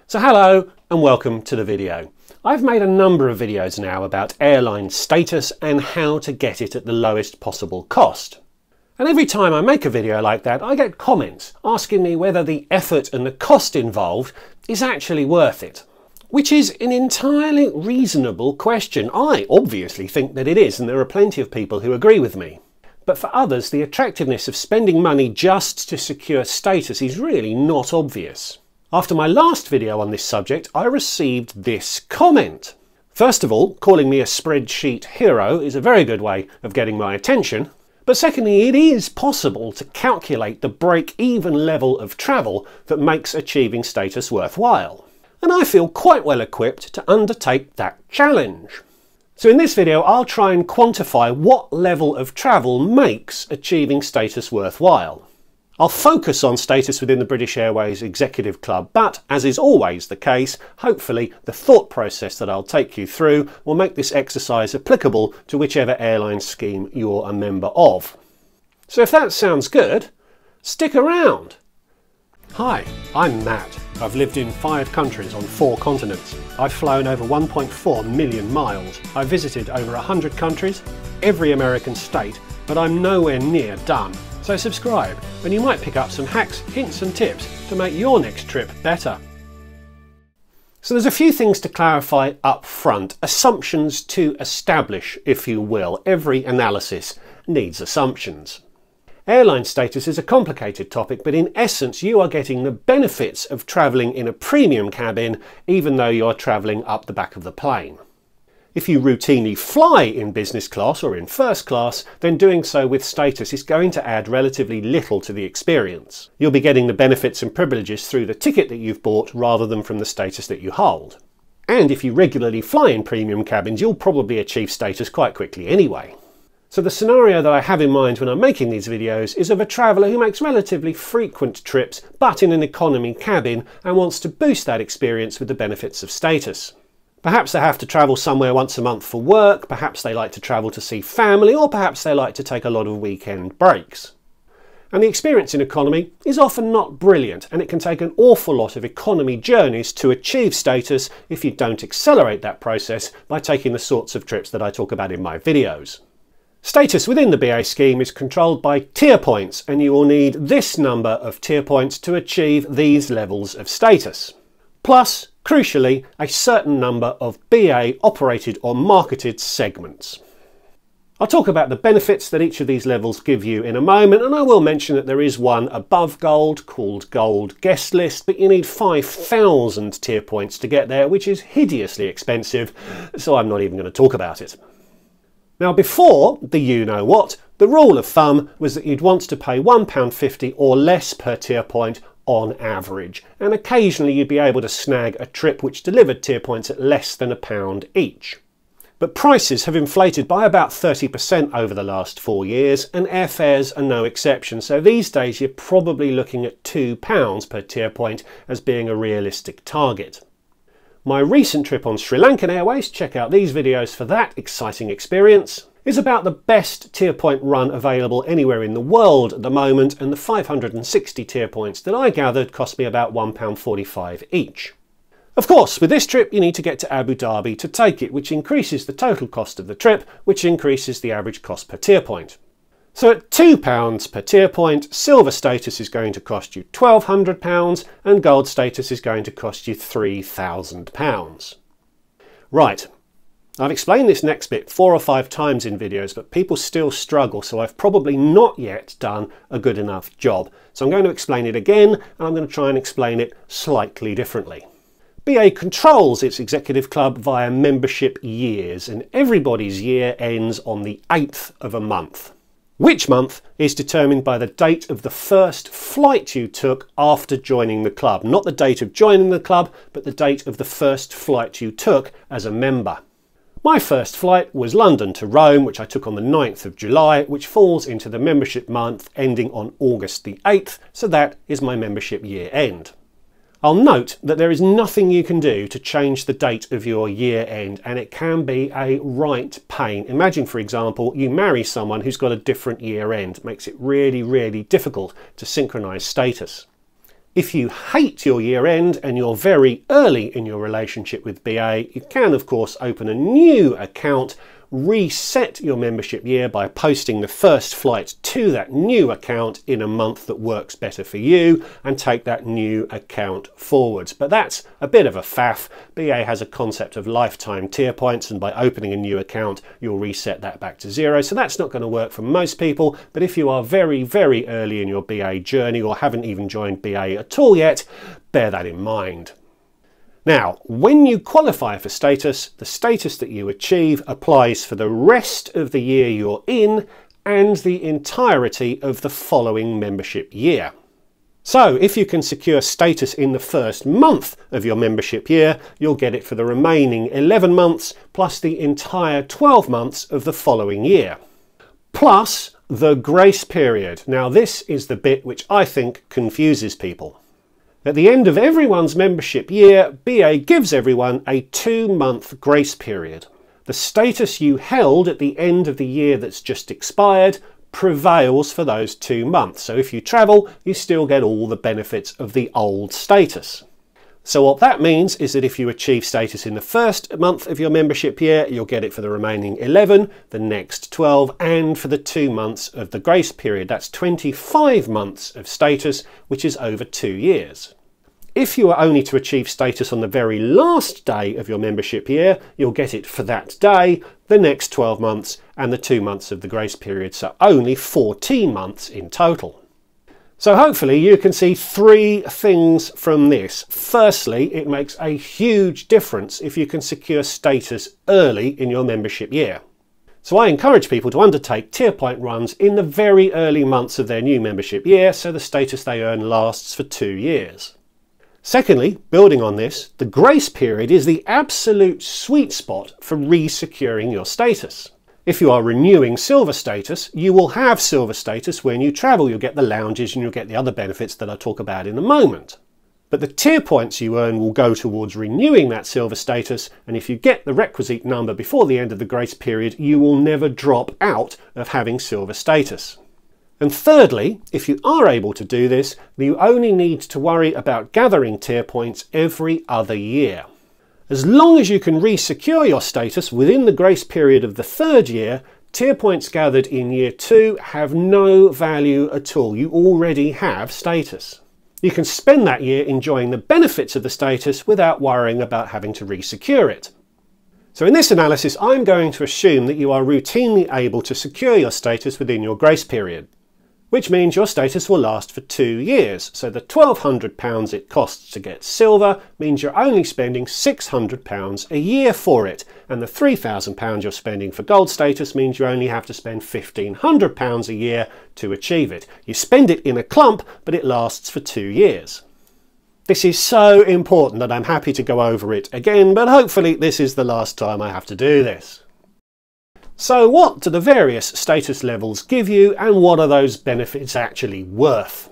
So hello and welcome to the video. I've made a number of videos now about airline status and how to get it at the lowest possible cost. And every time I make a video like that, I get comments asking me whether the effort and the cost involved is actually worth it. Which is an entirely reasonable question. I obviously think that it is, and there are plenty of people who agree with me. But for others, the attractiveness of spending money just to secure status is really not obvious. After my last video on this subject, I received this comment. First of all, calling me a spreadsheet hero is a very good way of getting my attention. But secondly, it is possible to calculate the break-even level of travel that makes achieving status worthwhile. And I feel quite well equipped to undertake that challenge. So in this video, I'll try and quantify what level of travel makes achieving status worthwhile. I'll focus on status within the British Airways Executive Club, but as is always the case, hopefully the thought process that I'll take you through will make this exercise applicable to whichever airline scheme you're a member of. So if that sounds good, stick around. Hi, I'm Matt. I've lived in 5 countries on 4 continents. I've flown over 1.4 million miles. I've visited over 100 countries, every American state, but I'm nowhere near done. So subscribe and you might pick up some hacks, hints and tips to make your next trip better. So there's a few things to clarify up front, assumptions to establish, if you will. Every analysis needs assumptions. Airline status is a complicated topic, but in essence you are getting the benefits of travelling in a premium cabin even though you're travelling up the back of the plane. If you routinely fly in business class or in first class, then doing so with status is going to add relatively little to the experience. You'll be getting the benefits and privileges through the ticket that you've bought rather than from the status that you hold. And if you regularly fly in premium cabins, you'll probably achieve status quite quickly anyway. So the scenario that I have in mind when I'm making these videos is of a traveller who makes relatively frequent trips but in an economy cabin and wants to boost that experience with the benefits of status. Perhaps they have to travel somewhere once a month for work, perhaps they like to travel to see family, or perhaps they like to take a lot of weekend breaks. And the experience in economy is often not brilliant, and it can take an awful lot of economy journeys to achieve status if you don't accelerate that process by taking the sorts of trips that I talk about in my videos. Status within the BA scheme is controlled by tier points, and you will need this number of tier points to achieve these levels of status. Plus, crucially, a certain number of BA operated or marketed segments. I'll talk about the benefits that each of these levels give you in a moment, and I will mention that there is one above gold called Gold Guest List, but you need 5,000 tier points to get there, which is hideously expensive, so I'm not even going to talk about it. Now before the you-know-what, the rule of thumb was that you'd want to pay £1.50 or less per tier point on average, and occasionally you'd be able to snag a trip which delivered tier points at less than £1 each. But prices have inflated by about 30% over the last 4 years, and airfares are no exception, so these days you're probably looking at £2 per tier point as being a realistic target. My recent trip on Sri Lankan Airways, check out these videos for that exciting experience, is about the best tier point run available anywhere in the world at the moment, and the 560 tier points that I gathered cost me about £1.45 each. Of course, with this trip you need to get to Abu Dhabi to take it, which increases the total cost of the trip, which increases the average cost per tier point. So at £2 per tier point, silver status is going to cost you £1,200 and gold status is going to cost you £3,000. Right. I've explained this next bit 4 or 5 times in videos, but people still struggle, so I've probably not yet done a good enough job. So I'm going to explain it again, and I'm going to try and explain it slightly differently. BA controls its executive club via membership years, and everybody's year ends on the 8th of a month. Which month is determined by the date of the first flight you took after joining the club. Not the date of joining the club, but the date of the first flight you took as a member. My first flight was London to Rome, which I took on the 9th of July, which falls into the membership month ending on August the 8th, so that is my membership year end. I'll note that there is nothing you can do to change the date of your year end, and it can be a right pain. Imagine, for example, you marry someone who's got a different year end. It makes it really, really difficult to synchronise status. If you hate your year end and you're very early in your relationship with BA, you can of course open a new account, reset your membership year by posting the first flight to that new account in a month that works better for you, and take that new account forwards. But that's a bit of a faff. BA has a concept of lifetime tier points, and by opening a new account you'll reset that back to 0, so that's not going to work for most people. But if you are very early in your BA journey or haven't even joined BA at all yet, bear that in mind. Now, when you qualify for status, the status that you achieve applies for the rest of the year you're in and the entirety of the following membership year. So, if you can secure status in the first month of your membership year, you'll get it for the remaining 11 months plus the entire 12 months of the following year. Plus the grace period. Now, this is the bit which I think confuses people. At the end of everyone's membership year, BA gives everyone a 2-month grace period. The status you held at the end of the year that's just expired prevails for those 2 months. So if you travel, you still get all the benefits of the old status. So what that means is that if you achieve status in the first month of your membership year, you'll get it for the remaining 11, the next 12, and for the 2 months of the grace period. That's 25 months of status, which is over 2 years. If you are only to achieve status on the very last day of your membership year, you'll get it for that day, the next 12 months, and the 2 months of the grace period, so only 14 months in total. So hopefully you can see 3 things from this. Firstly, it makes a huge difference if you can secure status early in your membership year. So I encourage people to undertake tier point runs in the very early months of their new membership year, so the status they earn lasts for 2 years. Secondly, building on this, the grace period is the absolute sweet spot for re-securing your status. If you are renewing silver status, you will have silver status when you travel. You'll get the lounges and you'll get the other benefits that I'll talk about in a moment. But the tier points you earn will go towards renewing that silver status, and if you get the requisite number before the end of the grace period, you will never drop out of having silver status. And thirdly, if you are able to do this, you only need to worry about gathering tier points every other year. As long as you can re-secure your status within the grace period of the 3rd year, tier points gathered in year 2 have no value at all. You already have status. You can spend that year enjoying the benefits of the status without worrying about having to re-secure it. So in this analysis, I'm going to assume that you are routinely able to secure your status within your grace period, which means your status will last for 2 years. So the £1,200 it costs to get silver means you're only spending £600 a year for it, and the £3,000 you're spending for gold status means you only have to spend £1,500 a year to achieve it. You spend it in a clump, but it lasts for 2 years. This is so important that I'm happy to go over it again, but hopefully this is the last time I have to do this. So what do the various status levels give you, and what are those benefits actually worth?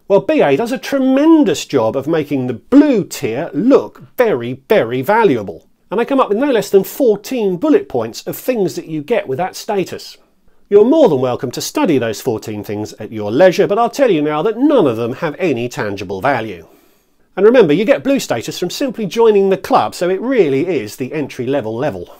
Well, BA does a tremendous job of making the blue tier look very valuable. And I come up with no less than 14 bullet points of things that you get with that status. You're more than welcome to study those 14 things at your leisure, but I'll tell you now that none of them have any tangible value. And remember, you get blue status from simply joining the club, so it really is the entry level.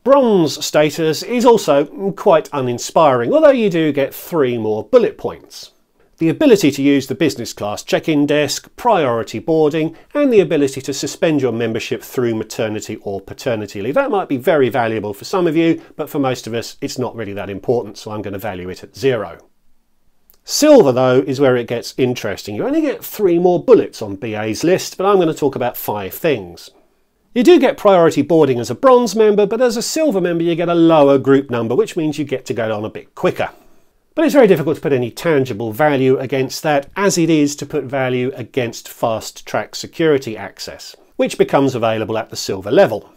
Bronze status is also quite uninspiring, although you do get 3 more bullet points. The ability to use the business class check-in desk, priority boarding, and the ability to suspend your membership through maternity or paternity leave. That might be very valuable for some of you, but for most of us it's not really that important, so I'm going to value it at 0. Silver, though, is where it gets interesting. You only get 3 more bullets on BA's list, but I'm going to talk about 5 things. You do get priority boarding as a bronze member, but as a silver member you get a lower group number, which means you get to go on a bit quicker. But it's very difficult to put any tangible value against that, as it is to put value against fast track security access, which becomes available at the silver level.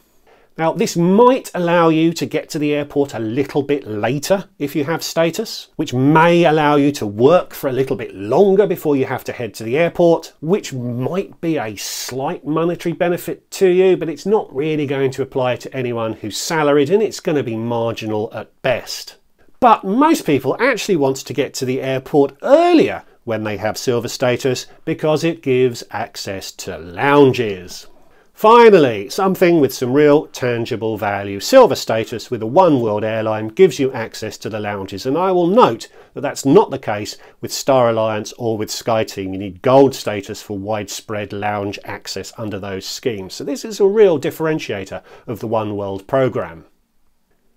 Now, this might allow you to get to the airport a little bit later if you have status, which may allow you to work for a little bit longer before you have to head to the airport, which might be a slight monetary benefit to you, but it's not really going to apply to anyone who's salaried, and it's going to be marginal at best. But most people actually want to get to the airport earlier when they have silver status because it gives access to lounges. Finally, something with some real tangible value. Silver status with a one world airline gives you access to the lounges, and I will note that that's not the case with Star Alliance or with SkyTeam. You need gold status for widespread lounge access under those schemes. So this is a real differentiator of the One World programme.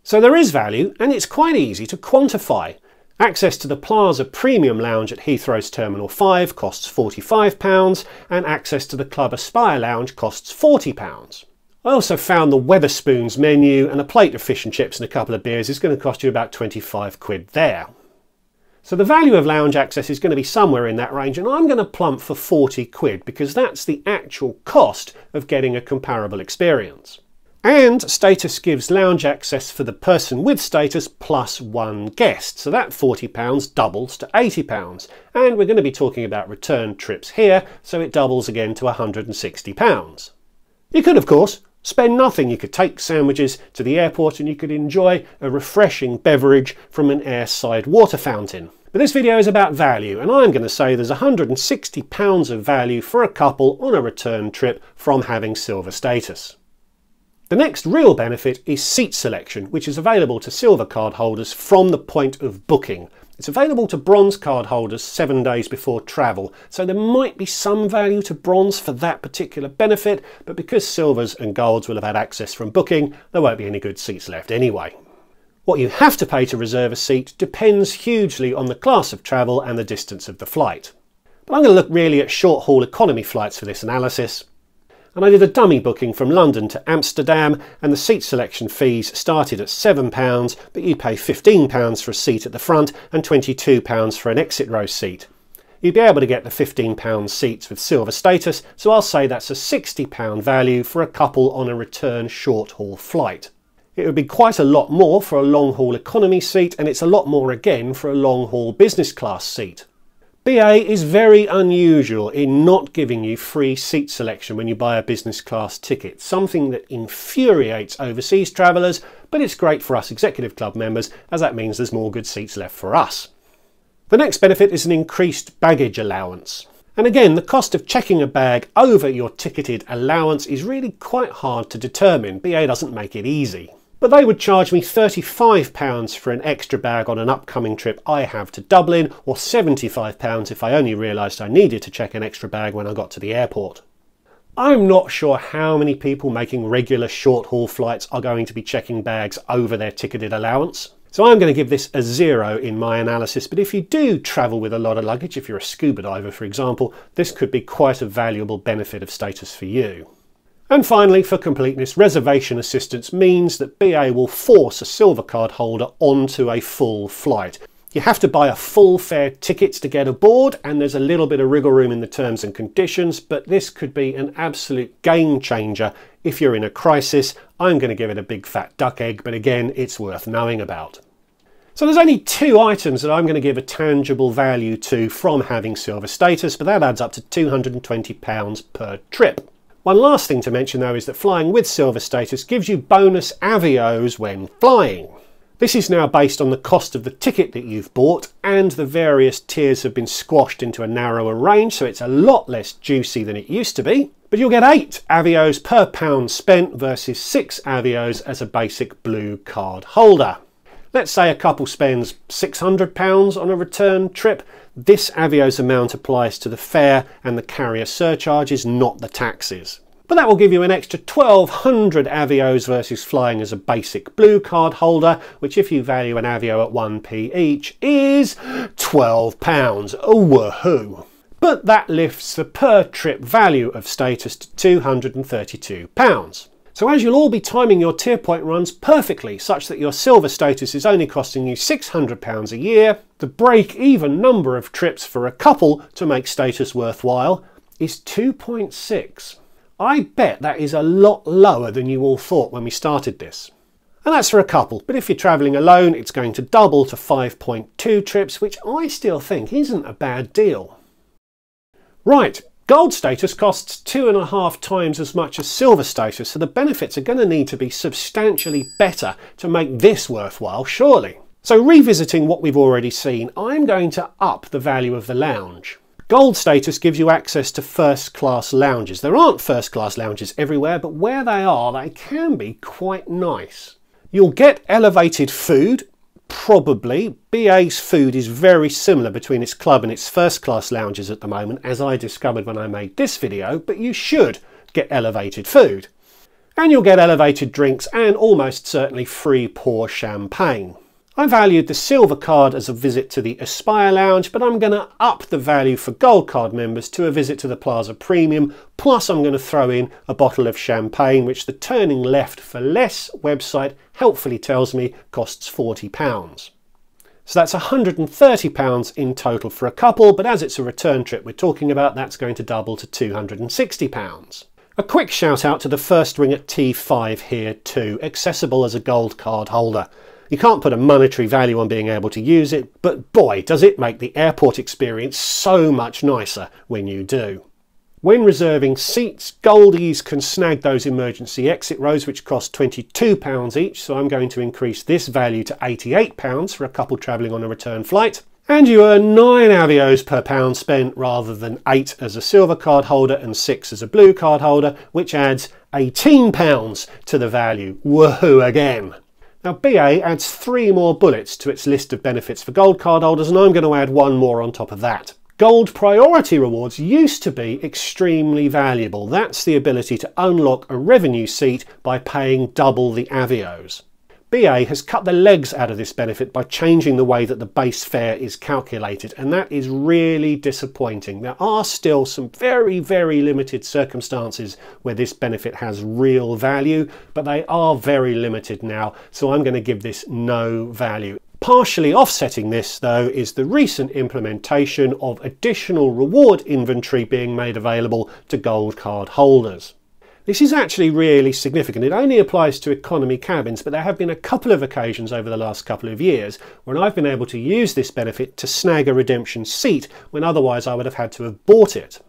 So there is value, and it's quite easy to quantify. Access to the Plaza Premium Lounge at Heathrow's Terminal 5 costs £45 and access to the Club Aspire Lounge costs £40. I also found the Wetherspoons menu, and a plate of fish and chips and a couple of beers is going to cost you about 25 quid there. So the value of lounge access is going to be somewhere in that range, and I'm going to plump for 40 quid because that's the actual cost of getting a comparable experience. And status gives lounge access for the person with status plus one guest. So that £40 doubles to £80. And we're going to be talking about return trips here, so it doubles again to £160. You could, of course, spend nothing. You could take sandwiches to the airport and you could enjoy a refreshing beverage from an airside water fountain. But this video is about value, and I'm going to say there's £160 of value for a couple on a return trip from having silver status. The next real benefit is seat selection, which is available to silver card holders from the point of booking. It's available to bronze card holders 7 days before travel, so there might be some value to bronze for that particular benefit, but because silvers and golds will have had access from booking, there won't be any good seats left anyway. What you have to pay to reserve a seat depends hugely on the class of travel and the distance of the flight. But I'm going to look really at short-haul economy flights for this analysis. And I did a dummy booking from London to Amsterdam, and the seat selection fees started at £7, but you pay £15 for a seat at the front and £22 for an exit row seat. You'd be able to get the £15 seats with silver status, so I'll say that's a £60 value for a couple on a return short-haul flight. It would be quite a lot more for a long-haul economy seat, and it's a lot more again for a long-haul business class seat. BA is very unusual in not giving you free seat selection when you buy a business class ticket, something that infuriates overseas travellers, but it's great for us executive club members as that means there's more good seats left for us. The next benefit is an increased baggage allowance. And again, the cost of checking a bag over your ticketed allowance is really quite hard to determine. BA doesn't make it easy. But they would charge me £35 for an extra bag on an upcoming trip I have to Dublin, or £75 if I only realised I needed to check an extra bag when I got to the airport. I'm not sure how many people making regular short-haul flights are going to be checking bags over their ticketed allowance. So I'm going to give this a 0 in my analysis, but if you do travel with a lot of luggage, if you're a scuba diver for example, this could be quite a valuable benefit of status for you. And finally, for completeness, reservation assistance means that BA will force a silver card holder onto a full flight. You have to buy a full fare ticket to get aboard, and there's a little bit of wriggle room in the terms and conditions, but this could be an absolute game changer if you're in a crisis. I'm going to give it a big fat duck egg, but again, it's worth knowing about. So there's only 2 items that I'm going to give a tangible value to from having silver status, but that adds up to £220 per trip. One last thing to mention though is that flying with silver status gives you bonus avios when flying. This is now based on the cost of the ticket that you've bought, and the various tiers have been squashed into a narrower range, so it's a lot less juicy than it used to be. But you'll get 8 avios per pound spent versus 6 avios as a basic blue card holder. Let's say a couple spends £600 on a return trip. This Avio's amount applies to the fare and the carrier surcharges, not the taxes. But that will give you an extra 1,200 Avios versus flying as a basic blue card holder, which if you value an Avio at 1p each is £12. Oh, woohoo! But that lifts the per trip value of status to £232. So as you'll all be timing your tier point runs perfectly, such that your silver status is only costing you £600 a year, the break-even number of trips for a couple to make status worthwhile is 2.6. I bet that is a lot lower than you all thought when we started this. And that's for a couple, but if you're travelling alone, it's going to double to 5.2 trips, which I still think isn't a bad deal. Right. Gold status costs 2.5 times as much as silver status, so the benefits are going to need to be substantially better to make this worthwhile, surely. So revisiting what we've already seen, I'm going to up the value of the lounge. Gold status gives you access to first-class lounges. There aren't first-class lounges everywhere, but where they are, they can be quite nice. You'll get elevated food, probably. BA's food is very similar between its club and its first-class lounges at the moment, as I discovered when I made this video, but you should get elevated food. And you'll get elevated drinks and almost certainly free pour champagne. I valued the silver card as a visit to the Aspire Lounge, but I'm going to up the value for gold card members to a visit to the Plaza Premium, plus I'm going to throw in a bottle of champagne, which the Turning Left for Less website helpfully tells me costs £40. So that's £130 in total for a couple, but as it's a return trip we're talking about, that's going to double to £260. A quick shout out to the first ring at T5 here too, accessible as a gold card holder. You can't put a monetary value on being able to use it, but boy, does it make the airport experience so much nicer when you do. When reserving seats, Goldies can snag those emergency exit rows, which cost £22 each, so I'm going to increase this value to £88 for a couple travelling on a return flight. And you earn 9 avios per pound spent rather than 8 as a silver card holder and 6 as a blue card holder, which adds £18 to the value. Woohoo again! Now BA adds 3 more bullets to its list of benefits for gold card holders, and I'm going to add 1 more on top of that. Gold priority rewards used to be extremely valuable. That's the ability to unlock a revenue seat by paying double the avios. BA has cut the legs out of this benefit by changing the way that the base fare is calculated, and that is really disappointing. There are still some very, very limited circumstances where this benefit has real value, but they are very limited now, so I'm going to give this no value. Partially offsetting this, though, is the recent implementation of additional reward inventory being made available to gold card holders. This is actually really significant. It only applies to economy cabins, but there have been a couple of occasions over the last couple of years when I've been able to use this benefit to snag a redemption seat when otherwise I would have had to have bought it.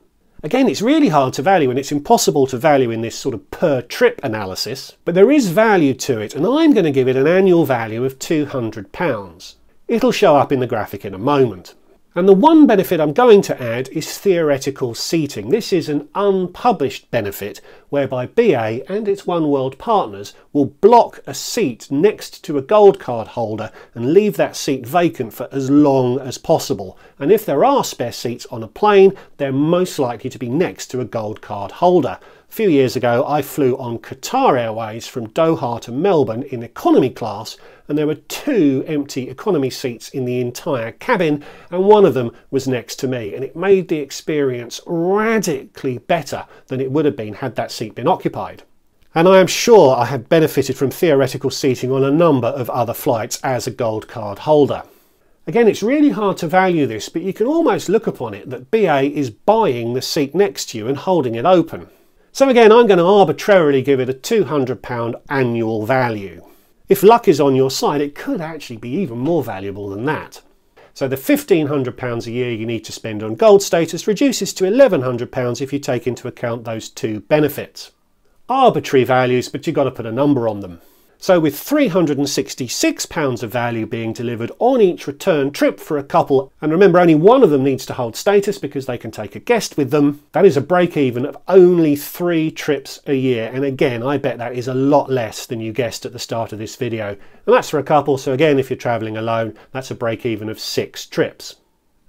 Again, it's really hard to value, and it's impossible to value in this sort of per trip analysis, but there is value to it, and I'm going to give it an annual value of £200. It'll show up in the graphic in a moment. And the one benefit I'm going to add is theoretical seating. This is an unpublished benefit whereby BA and its One World partners will block a seat next to a gold card holder and leave that seat vacant for as long as possible. And if there are spare seats on a plane, they're most likely to be next to a gold card holder. A few years ago, I flew on Qatar Airways from Doha to Melbourne in economy class, and there were 2 empty economy seats in the entire cabin, and one of them was next to me, and it made the experience radically better than it would have been had that seat been occupied. And I am sure I have benefited from theoretical seating on a number of other flights as a gold card holder. Again, it's really hard to value this, but you can almost look upon it that BA is buying the seat next to you and holding it open. So again, I'm going to arbitrarily give it a £200 annual value. If luck is on your side, it could actually be even more valuable than that. So the £1,500 a year you need to spend on gold status reduces to £1,100 if you take into account those 2 benefits. Arbitrary values, but you've got to put a number on them. So with £366 of value being delivered on each return trip for a couple, and remember only one of them needs to hold status because they can take a guest with them, that is a break even of only 3 trips a year. And again, I bet that is a lot less than you guessed at the start of this video. And that's for a couple, so again, if you're travelling alone, that's a break even of 6 trips.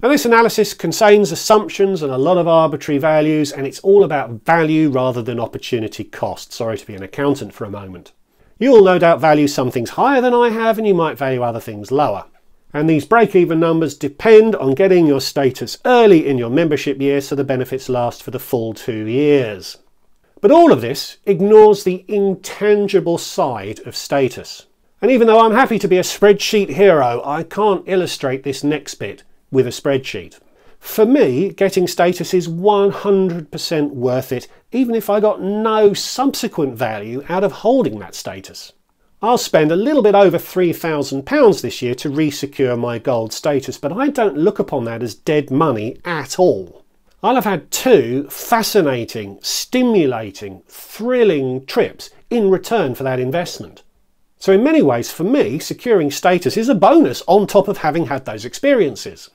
Now this analysis contains assumptions and a lot of arbitrary values, and it's all about value rather than opportunity cost. Sorry to be an accountant for a moment. You'll no doubt value some things higher than I have, and you might value other things lower. And these break-even numbers depend on getting your status early in your membership year so the benefits last for the full 2 years. But all of this ignores the intangible side of status. And even though I'm happy to be a spreadsheet hero, I can't illustrate this next bit with a spreadsheet. For me, getting status is 100% worth it, even if I got no subsequent value out of holding that status. I'll spend a little bit over £3,000 this year to re-secure my gold status, but I don't look upon that as dead money at all. I'll have had 2 fascinating, stimulating, thrilling trips in return for that investment. So in many ways, for me, securing status is a bonus on top of having had those experiences.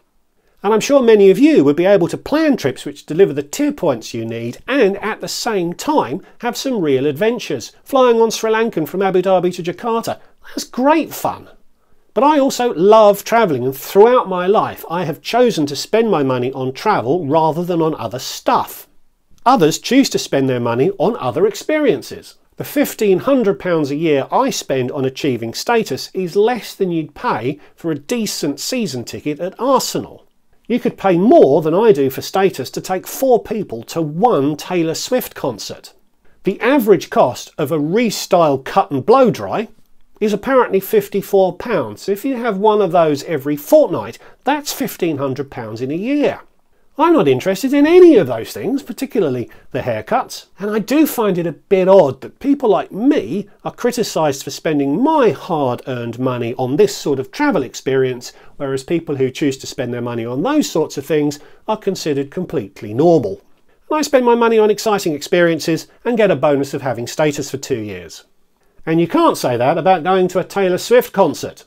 And I'm sure many of you would be able to plan trips which deliver the tier points you need and at the same time have some real adventures. Flying on Sri Lankan from Abu Dhabi to Jakarta, that's great fun. But I also love travelling, and throughout my life I have chosen to spend my money on travel rather than on other stuff. Others choose to spend their money on other experiences. The £1,500 a year I spend on achieving status is less than you'd pay for a decent season ticket at Arsenal. You could pay more than I do for status to take 4 people to one Taylor Swift concert. The average cost of a restyle cut and blow dry is apparently £54. So if you have one of those every fortnight, that's £1,500 in a year. I'm not interested in any of those things, particularly the haircuts, and I do find it a bit odd that people like me are criticised for spending my hard-earned money on this sort of travel experience, whereas people who choose to spend their money on those sorts of things are considered completely normal. And I spend my money on exciting experiences and get a bonus of having status for 2 years. And you can't say that about going to a Taylor Swift concert.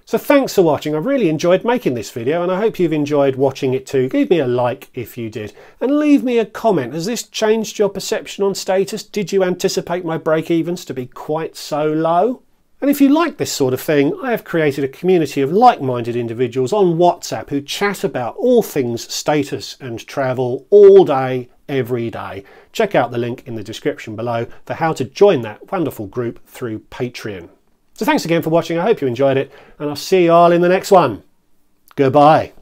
So thanks for watching. I've really enjoyed making this video and I hope you've enjoyed watching it too. Give me a like if you did and leave me a comment. Has this changed your perception on status? Did you anticipate my break-evens to be quite so low? And if you like this sort of thing, I have created a community of like-minded individuals on WhatsApp who chat about all things status and travel all day, every day. Check out the link in the description below for how to join that wonderful group through Patreon. So thanks again for watching, I hope you enjoyed it, and I'll see you all in the next one. Goodbye.